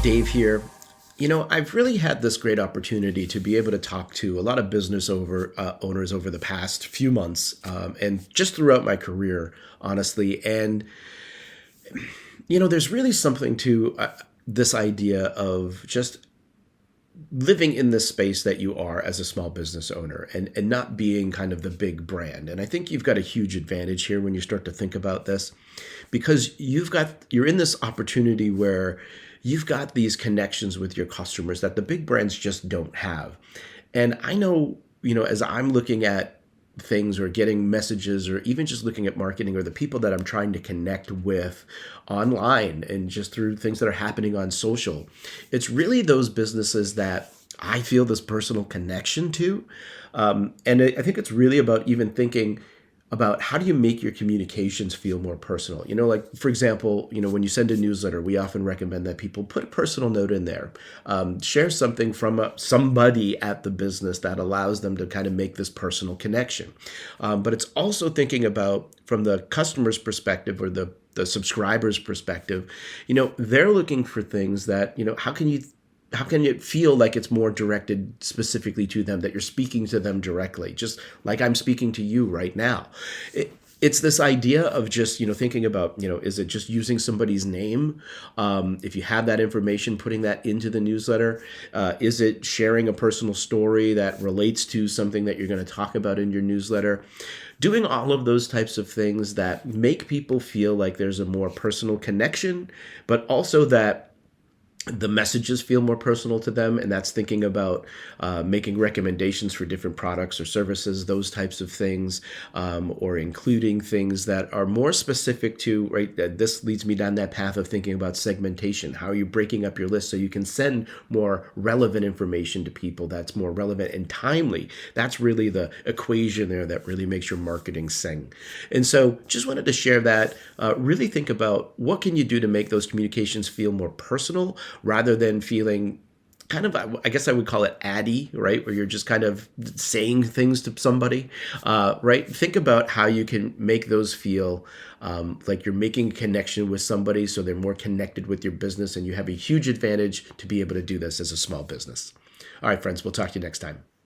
Dave here. I've really had this great opportunity to be able to talk to a lot of owners over the past few months, and just throughout my career, honestly. And there's really something to this idea of just living in this space that you are as a small business owner, and not being kind of the big brand. And I think you've got a huge advantage here when you start to think about this, because you're in this opportunity where you've got these connections with your customers that the big brands just don't have. And I know, as I'm looking at things or getting messages or even just looking at marketing or the people that I'm trying to connect with online and just through things that are happening on social, it's really those businesses that I feel this personal connection to. And I think it's really about even thinking about how do you make your communications feel more personal. Like, for example, when you send a newsletter, we often recommend that people put a personal note in there, share something from somebody at the business that allows them to kind of make this personal connection. But it's also thinking about, from the customer's perspective or the subscriber's perspective, they're looking for things that, how can it feel like it's more directed specifically to them, that you're speaking to them directly, just like I'm speaking to you right now? It's this idea of just, thinking about, is it just using somebody's name? If you have that information, putting that into the newsletter. Is it sharing a personal story that relates to something that you're going to talk about in your newsletter? Doing all of those types of things that make people feel like there's a more personal connection, but also that the messages feel more personal to them. And that's thinking about making recommendations for different products or services, those types of things, or including things that are more specific to, right? This leads me down that path of thinking about segmentation. How are you breaking up your list so you can send more relevant information to people that's more relevant and timely? That's really the equation there that really makes your marketing sing. And so just wanted to share that. Really think about what can you do to make those communications feel more personal, rather than feeling kind of, I guess I would call it addy, right? Where you're just kind of saying things to somebody, right? Think about how you can make those feel like you're making a connection with somebody so they're more connected with your business, and you have a huge advantage to be able to do this as a small business. All right, friends, we'll talk to you next time.